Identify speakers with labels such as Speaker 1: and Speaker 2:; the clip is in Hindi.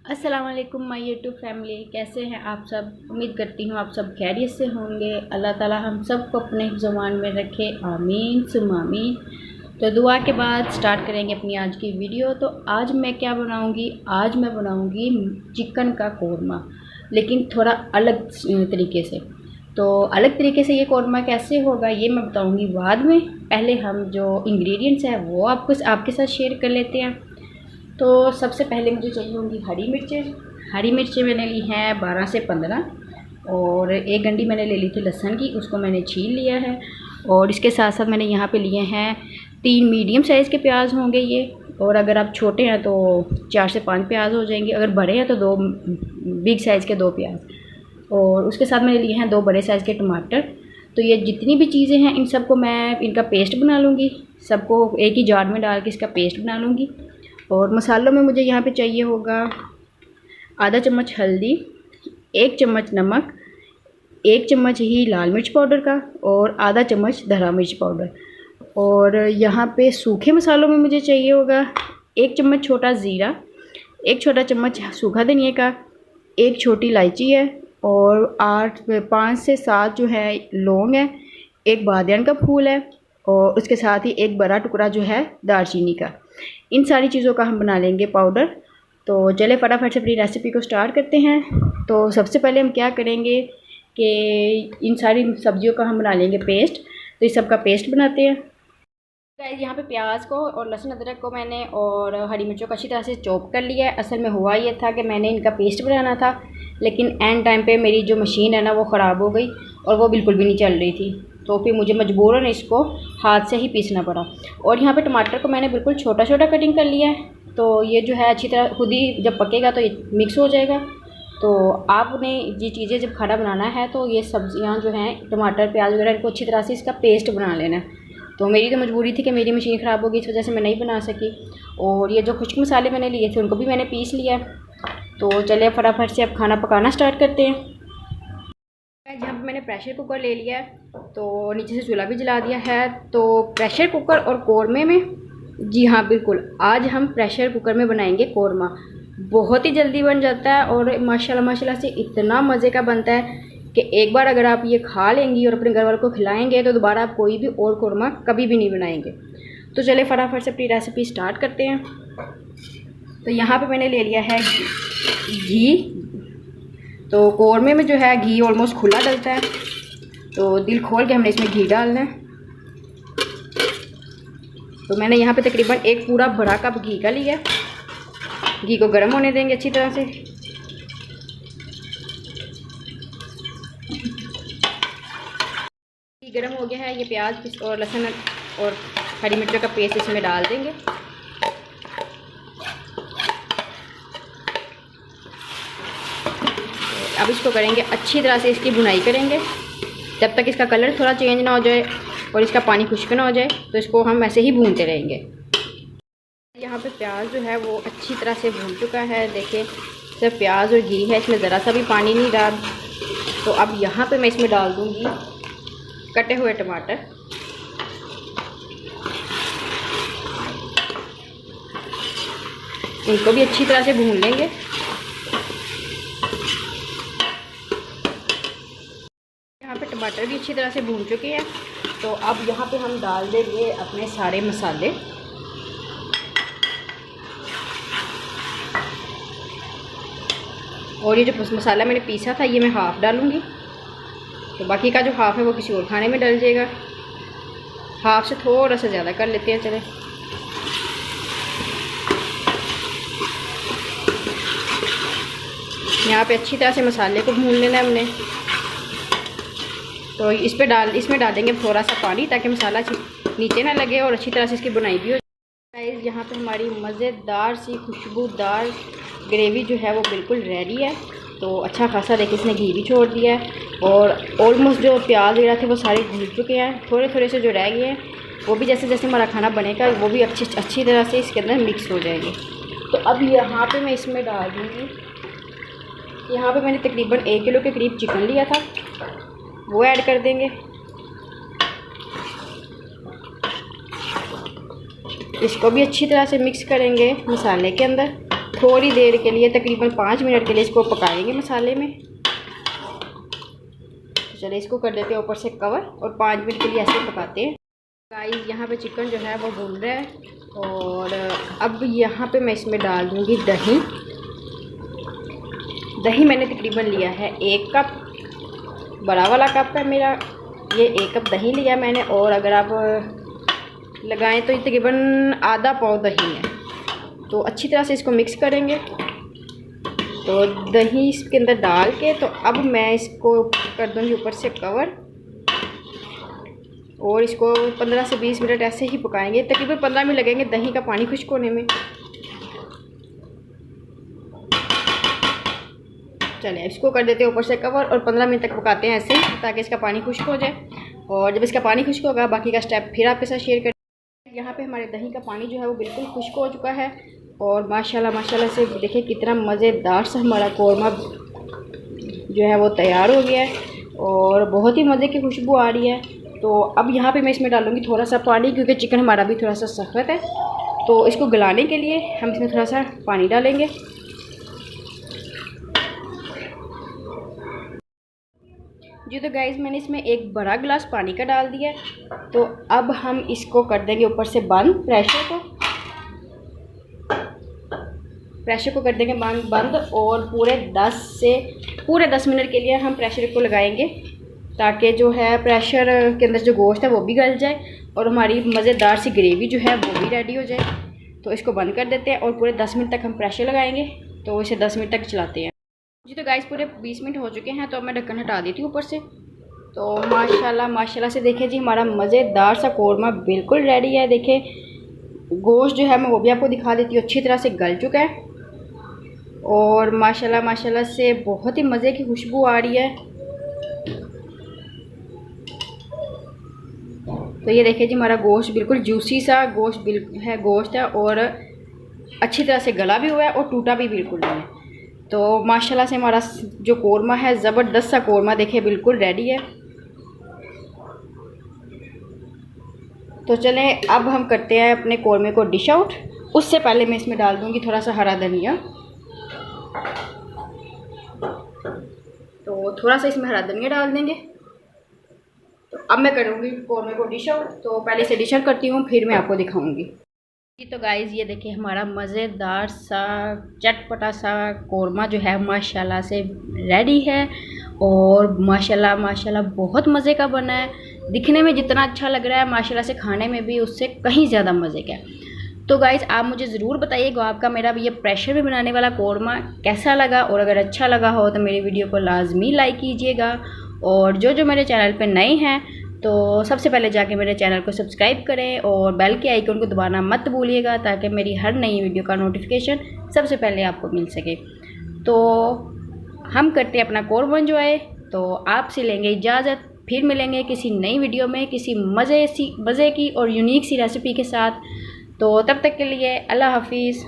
Speaker 1: अस्सलाम वालेकुम माय यूट्यूब फैमिली, कैसे हैं आप सब। उम्मीद करती हूँ आप सब खैरियत से होंगे। अल्लाह ताला हम सबको अपने ज़ुबान में रखे, आमीन सुम आमीन। तो दुआ के बाद स्टार्ट करेंगे अपनी आज की वीडियो। तो आज मैं क्या बनाऊँगी, आज मैं बनाऊँगी चिकन का कौरमा, लेकिन थोड़ा अलग तरीके से। तो अलग तरीके से ये कौरमा कैसे होगा ये मैं बताऊँगी बाद में। पहले हम जो इंग्रेडिएंट्स हैं वो आपके साथ शेयर कर लेते हैं। तो सबसे पहले मुझे चाहिए होंगी हरी मिर्चें। हरी मिर्चें मैंने ली हैं 12 से 15, और एक गंडी मैंने ले ली थी लहसुन की, उसको मैंने छील लिया है। और इसके साथ साथ मैंने यहाँ पे लिए हैं 3 मीडियम साइज़ के प्याज होंगे ये, और अगर आप छोटे हैं तो 4 से 5 प्याज हो जाएंगे, अगर बड़े हैं तो 2 बिग साइज़ के 2 प्याज। और उसके साथ मैंने लिए हैं 2 बड़े साइज़ के टमाटर। तो ये जितनी भी चीज़ें हैं इन सबको मैं इनका पेस्ट बना लूँगी, सबको एक ही जार में डाल के इसका पेस्ट बना लूँगी। और मसालों में मुझे यहाँ पे चाहिए होगा आधा चम्मच हल्दी, 1 चम्मच नमक, 1 चम्मच ही लाल मिर्च पाउडर का, और आधा चम्मच धरा मिर्च पाउडर। और यहाँ पे सूखे मसालों में मुझे चाहिए होगा 1 चम्मच छोटा ज़ीरा, 1 छोटा चम्मच सूखा धनिया का, 1 छोटी इलायची है, और 5 से 7 जो है लौंग है, 1 बादियान का फूल है, और उसके साथ ही 1 बड़ा टुकड़ा जो है दालचीनी का। इन सारी चीज़ों का हम बना लेंगे पाउडर। तो चले फटाफट से अपनी रेसिपी को स्टार्ट करते हैं। तो सबसे पहले हम क्या करेंगे कि इन सारी सब्जियों का हम बना लेंगे पेस्ट। तो इस सब का पेस्ट बनाते हैं। गाइस यहाँ पे प्याज को और लहसुन अदरक को मैंने और हरी मिर्चों को अच्छी तरह से चॉप कर लिया है। असल में हुआ ये था कि मैंने इनका पेस्ट बनाना था, लेकिन एंड टाइम पे मेरी जो मशीन है ना वो ख़राब हो गई और वो बिल्कुल भी नहीं चल रही थी, तो फिर मुझे मजबूरन इसको हाथ से ही पीसना पड़ा। और यहाँ पे टमाटर को मैंने बिल्कुल छोटा छोटा कटिंग कर लिया है। तो ये जो है अच्छी तरह खुद ही जब पकेगा तो ये मिक्स हो जाएगा। तो आपने ये चीज़ें जब खाना बनाना है तो ये सब्जियाँ जो हैं टमाटर प्याज वगैरह इनको अच्छी तरह से इसका पेस्ट बना लेना है। तो मेरी तो मजबूरी थी कि मेरी मशीन ख़राब हो गई, इस वजह से मैं नहीं बना सकी। और ये जो खुश्क मसाले मैंने लिए थे उनको भी मैंने पीस लिया। तो चलिए फटाफट से अब खाना पकाना स्टार्ट करते हैं। जहाँ पे मैंने प्रेशर कुकर ले लिया है, तो नीचे से चूल्हा भी जला दिया है। तो प्रेशर कुकर और कौरमे में, जी हाँ बिल्कुल, आज हम प्रेशर कुकर में बनाएंगे कौरमा। बहुत ही जल्दी बन जाता है और माशाल्लाह माशाल्लाह से इतना मज़े का बनता है कि एक बार अगर आप ये खा लेंगी और अपने घर वालों को खिलाएंगे तो दोबारा आप कोई भी और कौरमा कभी भी नहीं बनाएंगे। तो चलिए फटाफट से अपनी रेसिपी स्टार्ट करते हैं। तो यहाँ पे मैंने ले लिया है घी। तो कौरमे में जो है घी ऑलमोस्ट खुला डलता है, तो दिल खोल के हमने इसमें घी डालना है। तो मैंने यहाँ पे तकरीबन 1 पूरा बड़ा कप घी का लिया। घी को गर्म होने देंगे अच्छी तरह से। घी गर्म हो गया है, ये प्याज और लहसुन और हरी मिर्चों का पेस्ट इसमें डाल देंगे। अब इसको करेंगे अच्छी तरह से, इसकी भुनाई करेंगे जब तक इसका कलर थोड़ा चेंज ना हो जाए और इसका पानी खुश्क ना हो जाए। तो इसको हम ऐसे ही भूनते रहेंगे। यहाँ पे प्याज जो है वो अच्छी तरह से भून चुका है। देखिए सिर्फ प्याज और घी है, इसमें ज़रा सा भी पानी नहीं डाल। तो अब यहाँ पे मैं इसमें डाल दूँगी कटे हुए टमाटर। इनको भी अच्छी तरह से भून लेंगे। टमाटर भी अच्छी तरह से भून चुके हैं। तो अब यहाँ पे हम डाल देंगे अपने सारे मसाले। और ये जो मसाला मैंने पीसा था ये मैं हाफ़ डालूँगी, तो बाकी का जो हाफ़ है वो किसी और खाने में डल जाएगा। हाफ़ से थोड़ा सा ज़्यादा कर लेते हैं। चले यहाँ पे अच्छी तरह से मसाले को भून लेना है हमने। तो इसमें डालेंगे थोड़ा सा पानी ताकि मसाला नीचे ना लगे और अच्छी तरह से इसकी बुनाई भी हो जाए। यहाँ पे हमारी मज़ेदार सी खुशबूदार ग्रेवी जो है वो बिल्कुल रेडी है। तो अच्छा खासा देखिए इसने घी भी छोड़ दिया है और ऑलमोस्ट जो प्याज वगैरह थे वो सारे भून चुके हैं। थोड़े थोड़े से जो रह गए हैं वो भी जैसे जैसे हमारा खाना बनेगा वो भी अच्छी तरह से इसके अंदर मिक्स हो जाएंगे। तो अब यहाँ पे मैं इसमें डाल दूँगी, यहाँ पे मैंने तकरीबन 1 किलो के करीब चिकन लिया था, वो ऐड कर देंगे। इसको भी अच्छी तरह से मिक्स करेंगे मसाले के अंदर। थोड़ी देर के लिए, तकरीबन 5 मिनट के लिए इसको पकाएंगे मसाले में। तो चलिए इसको कर देते हैं ऊपर से कवर और 5 मिनट के लिए ऐसे पकाते हैं। गाइस यहाँ पे चिकन जो है वो भून रहा है और अब यहाँ पे मैं इसमें डाल दूँगी दही। दही मैंने तकरीबन लिया है 1 कप, बड़ा वाला कप है मेरा, ये 1 कप दही लिया मैंने। और अगर आप लगाएं तो ये तकरीबन आधा पाव दही है। तो अच्छी तरह से इसको मिक्स करेंगे। तो दही इसके अंदर डाल के तो अब मैं इसको कर दूँगी ऊपर से कवर और इसको 15 से 20 मिनट ऐसे ही पकाएंगे। तकरीबन 15 मिनट लगेंगे दही का पानी खुश्क होने में। चलिए इसको कर देते हैं ऊपर से कवर और 15 मिनट तक पकाते हैं ऐसे ही, ताकि इसका पानी खुश्क हो जाए। और जब इसका पानी खुश्क होगा बाकी का स्टेप फिर आपके साथ शेयर कर। यहाँ पे हमारे दही का पानी जो है वो बिल्कुल खुश्क हो चुका है और माशाल्लाह से देखिए कितना मज़ेदार सा हमारा कौरमा जो है वो तैयार हो गया है और बहुत ही मज़े की खुशबू आ रही है। तो अब यहाँ पे मैं इसमें डालूँगी थोड़ा सा पानी, क्योंकि चिकन हमारा भी थोड़ा सा सख्त है। तो इसको गलाने के लिए हम इसमें थोड़ा सा पानी डालेंगे। जी तो गाइस मैंने इसमें 1 बड़ा गिलास पानी का डाल दिया है। तो अब हम इसको कर देंगे ऊपर से बंद, प्रेशर को कर देंगे बंद और पूरे 10 मिनट के लिए हम प्रेशर को लगाएंगे, ताकि जो है प्रेशर के अंदर जो गोश्त है वो भी गल जाए और हमारी मज़ेदार सी ग्रेवी जो है वो भी रेडी हो जाए। तो इसको बंद कर देते हैं और पूरे 10 मिनट तक हम प्रेशर लगाएंगे। तो इसे 10 मिनट तक चलाते हैं। जी तो गाइस पूरे 20 मिनट हो चुके हैं। तो अब मैं ढक्कन हटा देती हूँ ऊपर से। तो माशाल्लाह से देखिए जी हमारा मज़ेदार सा कौरमा बिल्कुल रेडी है। देखिए गोश्त जो है मैं वो भी आपको दिखा देती हूँ, अच्छी तरह से गल चुका है और माशाल्लाह से बहुत ही मज़े की खुशबू आ रही है। तो ये देखिए जी हमारा गोश्त बिल्कुल जूसी सा गोश्त है और अच्छी तरह से गला भी हुआ है और टूटा भी बिल्कुल नहीं है। तो माशाल्लाह से हमारा जो कौरमा है ज़बरदस्त सा कौरमा देखिए बिल्कुल रेडी है। तो चलें अब हम करते हैं अपने कौरमे को डिश आउट। उससे पहले मैं इसमें डाल दूँगी थोड़ा सा हरा धनिया। तो थोड़ा सा इसमें हरा धनिया डाल देंगे। तो अब मैं करूँगी कौरमे को डिश आउट। तो पहले इसे डिश आउट करती हूँ फिर मैं आपको दिखाऊँगी। तो गाइज़ ये देखिए हमारा मज़ेदार सा चटपटा सा कौरमा जो है माशाल्लाह से रेडी है और माशाल्लाह बहुत मज़े का बना है। दिखने में जितना अच्छा लग रहा है माशाल्लाह से खाने में भी उससे कहीं ज़्यादा मज़े का है। तो गाइज़ आप मुझे ज़रूर बताइएगा आपका मेरा ये प्रेशर में बनाने वाला कौरमा कैसा लगा, और अगर अच्छा लगा हो तो मेरी वीडियो को लाजमी लाइक कीजिएगा। और जो मेरे चैनल पर नए हैं तो सबसे पहले जाके मेरे चैनल को सब्सक्राइब करें और बेल के आइकन को दबाना मत भूलिएगा, ताकि मेरी हर नई वीडियो का नोटिफिकेशन सबसे पहले आपको मिल सके। तो हम करते हैं अपना कौरमा एंजॉय। तो आपसे लेंगे इजाज़त, फिर मिलेंगे किसी नई वीडियो में किसी मज़े की और यूनिक सी रेसिपी के साथ। तो तब तक के लिए अल्लाह हाफिज़।